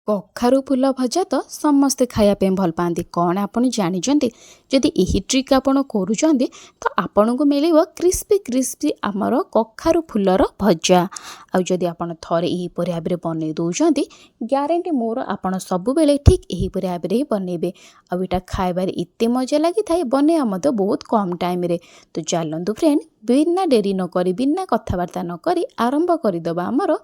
कखारु फूल भजा तो समस्ते खायापे भल पाती कौन आपन जानते जदि यही ट्रिक आपन करुँच तो आपन को मिल क्रिस्पी क्रिस्पी आमर कखारु फूलर भजा आदि आपन थे यहीपर भाव में बनई दौरान ग्यारंटी मोर आपन सब बेले ठीक यहीपर भाव में ही बनइबे आईटा खाइबार एत मजा लगी था बनइबा मत बहुत कम टाइम रे। तो चलतु फ्रेंड बिना डेरी नक बिना कथबार्ता नक आरंभ करदे आमर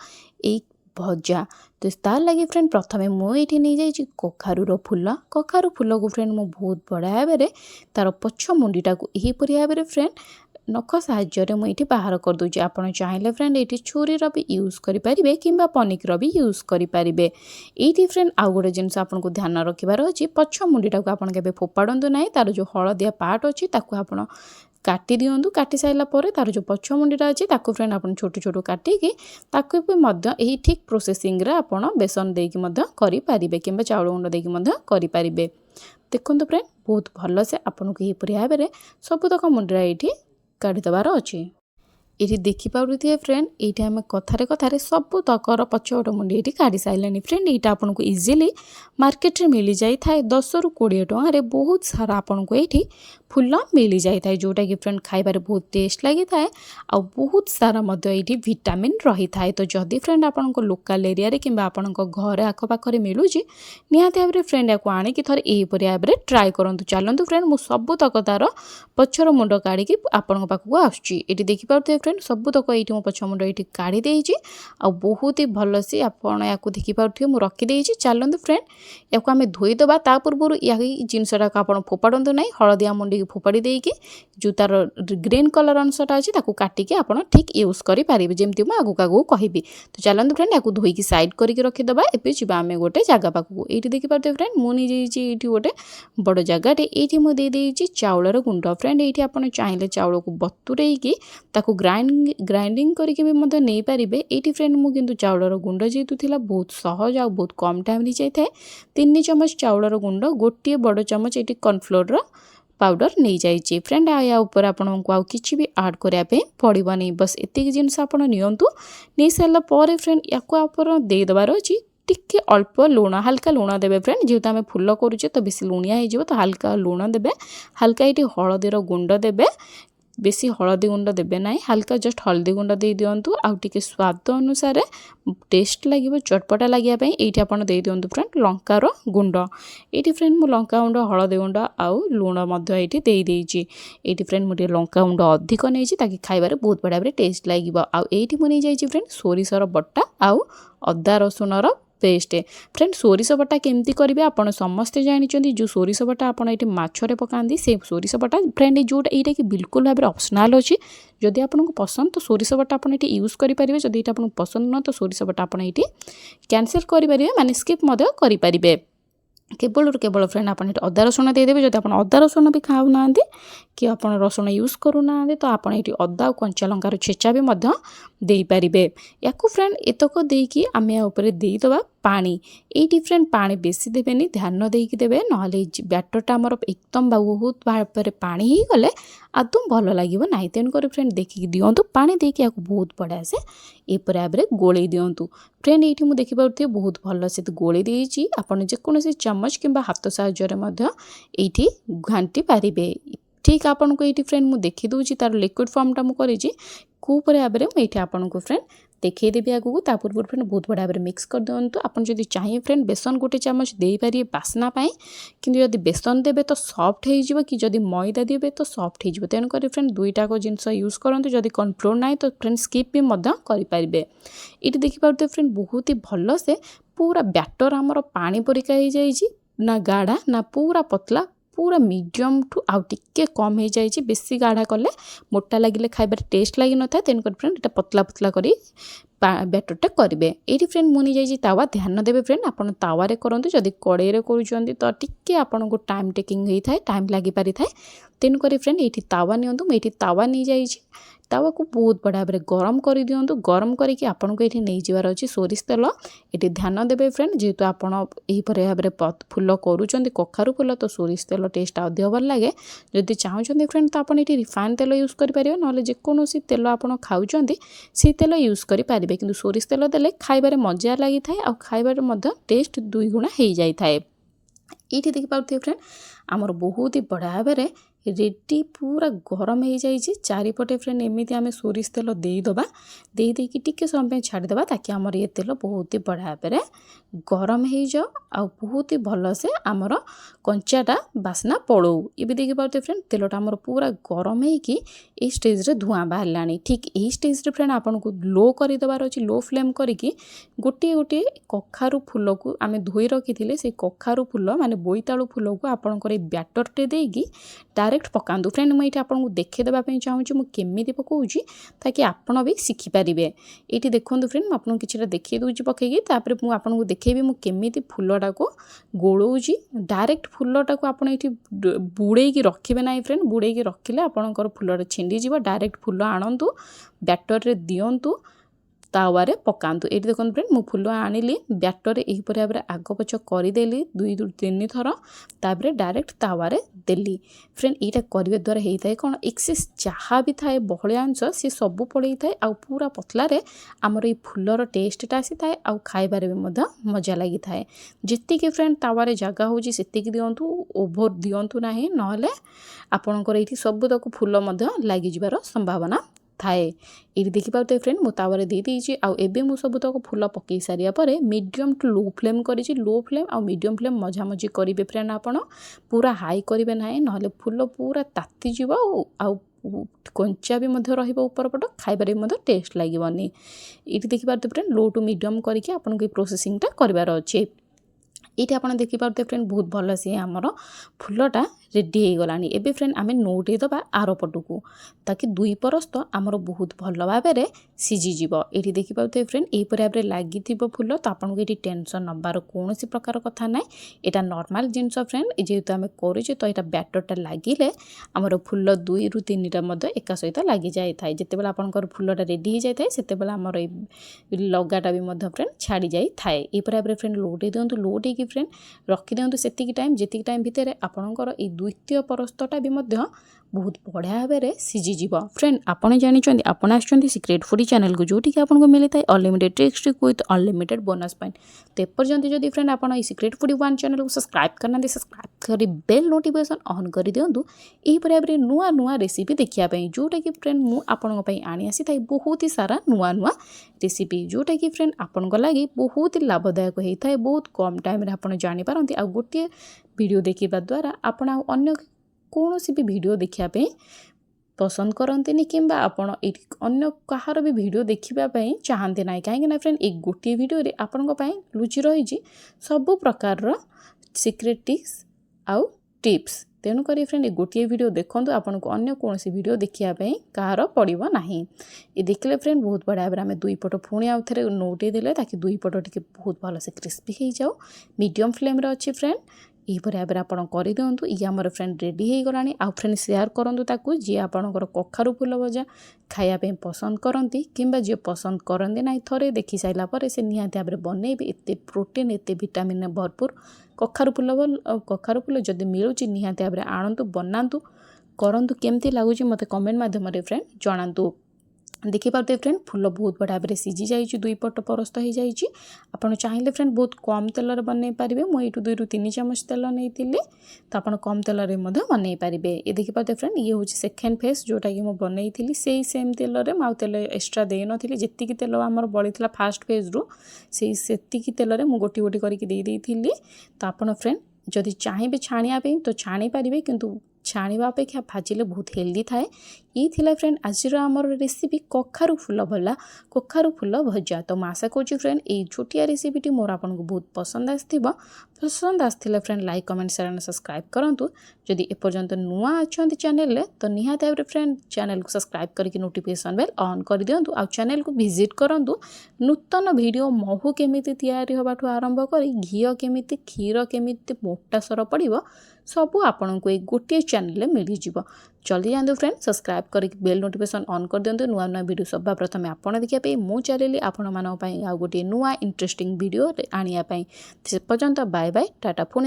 एक भजा। तो तार लगे फ्रेंड प्रथम मुझे नहीं जाइए कखारूर फूल कखारू फूल को फ्रेंड मु बहुत बड़ा भाव में तार पछ मुंडीटा को यहीपर भाव में फ्रेंड नख साहाय्य मुझे बाहर करदे। आपड़ चाहिए फ्रेंड ये छुरी भी यूज करेंगे कि पनिकर भी यूज करेंगे। ये फ्रेंड आउ गोटे जिनस आपको ध्यान रखार अच्छी पछ मुंडीटा को आपके फोपाड़ू ना तार जो हलदिया पार्ट अच्छी आप काटी दिंतु काटी सारा पर तार जो पछ मुंडीटा अच्छी फ्रेंड आप छोट छोट काटिकी यही ठीक प्रोसेसिंग रे आपड़ बेसन देकी करेंगे कि चाउल गुंड देकी करेंगे। देखो फ्रेंड बहुत भल से आपन को यहीपर भाव में सबुतक मुंडा ये काढ़ीदबार अच्छी। ये देखिपे फ्रेंड ये आम कथार कथार सब तकर पछपट मुंडी ये काढ़ी सारे फ्रेंड यहाँ आपन को इजिली मार्केट में मिल जाए 10 ରୁ 20 टकर बहुत सारा आपन को ये फूल मिल जाए जोटा कि फ्रेंड खाइबार बहुत टेस्ट लगी था आ बहुत सारा ये विटामिन रही था। तो जदि फ्रेंड आपन को लोकल एरिया रे किंबा आपन को घर आखपाखे मिलूँ निहाती भाव में फ्रेंड या आनिकी थे यहीपर भाव में ट्राए करूँ। चलतु फ्रेंड मु सबुतक तार पछर मुंड काढ़ी आपण पाखक आसूँ ये देखिपे फ्रेंड सबुतक ये मो पछ मुंड ये काढ़ी देती आ बहुत ही भल से आपड़ या देखिपे मुझे रखीदे। चलतु फ्रेंड या आम धोईदबा ता पूर्व या जिनसटा आप फोपाड़ू ना हलदिया मुंडी फोपाड़ी देकी जो तार ग्रीन कलर अंशटा अच्छी काटिकी आप ठीक यूज करेंगे जमी मुझे आगू आगू कहि। तो चलतु फ्रेंड या धोईकी सैड करके रखीदबा एवं जी आम गोटे जगह पाखक ये देखिपे फ्रेंड मुझे गोटे बड़ जगह ये मुझे चाउलर गुंड फ्रेंड ये आप चाहिए चाउल को बतुरेकी ग्राइंडिंग करके नहीं पारे। ये फ्रेंड मुझे चाउलर गुंड जेहेतु थी बहुत सहज आ बहुत कम टाइम जाए 3 चमच चाउलर गुंड गोटे बड़ चमच ये कॉर्नफ्लोर पाउडर नहीं जाइए फ्रेंड या ऊपर आपन को किसी भी ऐड करने पड़ोनी बस एतिक जिनस आप नियंतु नहीं सारापर फ्रेंड या देदेबार अच्छी टिके अल्प लुण हल्का लुण देवे फ्रेंड जेहेतु आम फूल करुचे तो बेसी लुणिया हो तो हल्का लुण देवे हल्का ये हलदीर गुंड देवे बेसी हलदी गुंड देवे ना हल्का जस्ट हल्दी गुंड दे दिंतु आउटे स्वाद अनुसार टेस्ट लगे चटपटा लगे ये आप दे दिंतु फ्रेंड लंकार गुंड ये फ्रेंड मु लंका गुंड हलदी गुंड आउ लुण ये देदेची ये फ्रेंड मुझे लंका गुंड अधिक नहीं ताकि खाइबार बहुत बड़ा टेस्ट लगे आईटी मुझे नहीं फ्रेंड सोरिषर बटा आउ अदा रसुणर पेस्ट फ्रेंड सोरिष बटा केमती करेंगे आपड़ समस्ते जानते जो सोरिष बटा आपड़ ये मछरे पकाती से सोरिष बटा फ्रेंड जोटा यहाँ कि बिल्कुल भाव में ऑप्शनल अच्छी जदि आपको पसंद तो सोरिष बटा आप यूज करेंगे जदि ये आपको पसंद न तो सोरिष बटा आप कैंसल करेंगे माने स्किप करेंगे केवल फ्रेंड आप अदा रसुण देदेवे जब आप अदा रसुण भी खाऊ ना कि आप रसुण यूज करूना तो आप ये अदा कंचा लंकार छेचा भी दे पारे या फ्रेंड एतक देकी आम देदेबा पानी ये फ्रेंड पानी बेसी देवेनि ध्यान देकी देवे ना बैटरटा आमर एकदम बहुत भाव में पानी ही गले आदम भल लगे ना तेणुक फ्रेंड देखिए दिंतु पानी देकी बहुत बढ़िया से यपर भाव में गोले दिंतु फ्रेंड ये मुझे देखिपे बहुत भल से गोले देती आपड़ जेकोसी चमच किंबा हाथ साहाय्य ये घांटी पारे ठीक आपन को ये फ्रेंड मुझे देखी दूसरी तार लिक्विड फॉर्मटा मुझे कूपर भाव में ये आपन को फ्रेंड देखईदेवी आगू ता पूर्व फ्रेंड बहुत बड़ा भाव में मिक्स कर दिंतु आप चाहिए फ्रेंड बेसन गोटे चमच दे पारे बास्ना किंतु यदि बेसन देवे तो सॉफ्ट हो कि जदि मैदा देवे तो सॉफ्ट हो तेणुक फ्रेंड दुईटाक जिनस यूज करते जदि कॉर्नफ्लोर ना तो फ्रेंड स्किप भी करेंगे। ये देखिपे फ्रेंड बहुत ही भल से पूरा बैटर आमर पानी परिका हो जाए ना गाढ़ा ना पूरा पतला पूरा मीडियम टू आउ टिके कम हो जाए बेसी गाढ़ा कले मोटा लगे खाइबार टेस्ट लगी न था तेणुक फ्रेंड ये पतला पतला करी बैटरटा करेंगे। ये फ्रेंड मुझे जाइए तावा ध्यान देवे फ्रेंड आप तावे करूँ जदि कड़े तो टिके आपन को टाइम टेकिंग होता है टाइम लगी पारि था तेणुक फ्रेंड ये तावा नियंतु मुझे तावा नहीं जाइए तावा को बहुत बड़ा भाव में गरम कर दिंतु गरम करके आपन को ये नहीं जबार अच्छी सोरिष तेल ये ध्यान देवे फ्रेंड जेहेतु आपड़ यहीपर भाव में फूल करुँच कखारू फूल तो सोरिष तेल टेस्ट अधिक भल लगे जदि चाहते फ्रेंड तो आप रिफाइन तेल यूज करेंगे ना जेकोसी तेल आप खाऊँ से तेल यूज करेंगे। पारिबे किंतु सोरिष तेल देले खाइबारे मजा लागि थाए आ खाइबारे मध्य टेस्ट 2 गुणा हेई जाई थाए। ये देखि पाउथे फ्रेंड आमर बहुत ही बढ़िया भाव रेडी पूरा गरम हो जाए चारिपटे फ्रेंड एमती आम सोरिष तेल देदेबा देदेकी टिके समय छाड़देबा ताकि आमर ये तेल बहुत ही बढ़िया भाव गरम हो जाओ आ बहुत ही भल से आमर कंचाटा बास्ना पड़ो। ये देखि पाते फ्रेंड तेलटा आमर पूरा गरम हो स्टेज रे धुआं बाहर लानी ठीक यही स्टेज रे फ्रेंड आपन को लो कर देबार अछि लो फ्लेम करिकी गोटे गोटे कखारु फूल को आम धोई रखी से कखारु फूल माने बोईतालु फूल को आपनकर बैटर टे देगी डायरेक्ट पकांदु। फ्रेंड मुझे आपको देखेदेवा चाहूँगी मुझे केमी पकाऊँगी ताकि आपड़ भी शिखिपारे। ये देखो फ्रेंड मुझे किसी देखी दूसरी पकईकी मुझे आपको देखेबी मुझे फूलटा को गोलाऊँगी डायरेक्ट फूलटा को आप बुड़े रखिए ना फ्रेंड बुड़े रखिले आपंकर फूलटा छिंडीज डायरेक्ट फूल आणतु बैटर रे दिंतु तावारे पकांतु। ये देखो फ्रेंड मु फूल आनिली बैटर यहीपर भाव आग पछ करदेली 2-3 थर तापर डायरेक्ट तावारे देली। फ्रेंड यहाँ करने द्वारा होता है कौन एक्सेस जहाँ भी थाए बहलिया अंश सी सब पड़े थाए आ पूरा पतलारे आमर ये फूलर टेस्टा आसी थाए आ खाइबारे भी मजा लगी थाए। जितकी फ्रेंड तावारे जगह होची सेतिकी दियंतु ओभर दियंतु नाही नहले आपणकर ये सबुतक फूल लगी जिबार संभावना थाए। ये देखि पाते फ्रेंड मु तावारे दे देछि आ एबे मु सबुतक फूल पकई सारिया परे मीडियम टू लो फ्लेम करिछि लो फ्लेम आ मीडियम फ्लेम मझा मझी करिवे फ्रेंड आपण पूरा हाई करिवे नाही नहले फूल पूरा ताती जिवो आ कंचा भी मध्य रहिबो ऊपर पट खाइबारे मध्य टेस्ट लागिवनी। ये देखि पाते फ्रेंड लो टू मीडियम करके आपन के प्रोसेसिंगटा करबार अछि। ये आप देखिपे फ्रेंड बहुत भल सी आमर फूलटा रेडी हो गलानी। एबे फ्रेंड आम नौटे दबा आर पटू ताकि 2 परस्त आमर बहुत भल भाव सीझीज। ये देखिपे फ्रेंड यहीपर भाव लगी फूल तो आपको ये टेंशन नबार कौन प्रकार कथा ना यहाँ नॉर्मल जिनस फ्रेंड जेहेतु आम करुचे तो यहाँ बैटरटा लगिले आमर फूल 2-3टा एका सहित लगी जाए था जिते बड़े आपंकर फूलटा रेडी हो जाए से आमर लगाटा भी फ्रेंड छाड़ी जाए थाए। यहीपर भाव फ्रेंड लोटे दिंतु लोटे फ्रेंड रखी दिंतु से टाइम जी टाइम भितर आपणकर द्वितीय परस्तटा भी बहुत बढ़िया भाव सीझीज। फ्रेंड आपने जानी आपन आसुँच सिक्रेट फूडी चैनल को जोटी कि आपको मिली था unlimited tricks trick with unlimited bonus point. तो एपर्यंत जदि फ्रेंड आप सिक्रेट फूडी 1 चैनल को सब्सक्राइब करना सब्सक्राइब कर बेल नोटिफिकेशन ऑन कर दिंतु यही भाव नुआ नुआ रेसिपी देखापी जोटा कि फ्रेंड मुझे आनी आसी था बहुत ही सारा नुआ नुआ रेसिपी जोटा कि फ्रेंड आपण लगी बहुत ही लाभदायक होता है बहुत कम टाइम आप जानीपारती आ गोटे वीडियो देखा द्वारा आपण अन्य कौन भी वीडियो देखापी पसंद करते कि आपण अन्य कहार भी वीडियो देखापी चाहते ना कहीं फ्रेंड एक गोटे वीडियो रे आपण लुचि रही सबु प्रकार सिक्रेट टिप्स आउ टिप्स तेणुक फ्रेंड गोटे वीडियो देखो आपन को अन्य कौन वीडियो देखापी कहार पड़ो ना। ये देखले फ्रेंड बहुत बढ़िया भाव में 2 पट पुणी आउ थे नौटे देले ताकि 2 पट टी बहुत भल से क्रिस्पी हो जाओ मीडियम फ्लेम अच्छी फ्रेंड यहीपर भाव आप कर दिंतु। ये आमर फ्रेंड रेडी हो गलानी आ फ्रेंड शेयर करूँ ताकू जी आपणकर कखारु फूल भजा खायापी पसंद करती किंबा जी पसंद करते ना थे देखी सारापर से निहाती भाव बनइबे एत प्रोटीन एत विटामिन भरपूर कखारु फूल जदि मिलूँ निहाती भाव आणतु बनातु करंतु केमती लगुच मत कमेंट माध्यम फ्रेंड जनातु। देखिपे फ्रेंड फूल बहुत बढ़िया भाव सीझी जाइए 2 पट परस्त हो जाइए आपड़ चाहिए फ्रेंड बहुत कम तेल बनई पारे मुझे 2-3 चामच तेल नहीं तो आप कम तेल बनई पारे। ये देखिपे फ्रेंड ये हूँ सेकेंड फेज जोटा कि मुझे बनई से सेम तेल में तेल एक्सट्रा दे नी जी तेल आमर बड़ी फास्ट फेज रू से तेल में गोटी गोटी करके तो आप फ्रेंड जदि चाहिए छाणिया तो छाणी पारे किंतु छाणीवा अपेक्षा भाजिले बहुत हेल्दी थाए। ये थिला फ्रेंड आज आमर रेसिपी कखारु फूल भला कखारु फूल भजा। तो मैं आशा करुँच फ्रेंड ये छोटिया रेसिपीटी मोर आपको बहुत पसंद आसला friend like comment share and subscribe करूँ। जदि एपर्यंत नुआ अच्छा चैनल तो निहाती भाव फ्रेंड चैनल को सब्सक्राइब करके नोटिफिकेशन बेल ऑन कर दिंतु आ चैनल को विजिट करूँ। नूतन वीडियो महू केमिति तैयारी होबाठू आरंभ कर घी केमिति क्षीर केमिति मोटा सर पड़ो सबू आपन को एक गोटे चैनल मिल जाव। जल्दी जातु फ्रेंड सब्सक्राइब करके बेल नोटिफिकेशन ऑन कर दिंतु नुआ नुआ वीडियो सब प्रथम आपन देखा मु चलिए आपण मानी आ गोटे नुआ इंटरेस्टिंग वीडियो आने से पर्यंत बाय बाय टाटा पुणी।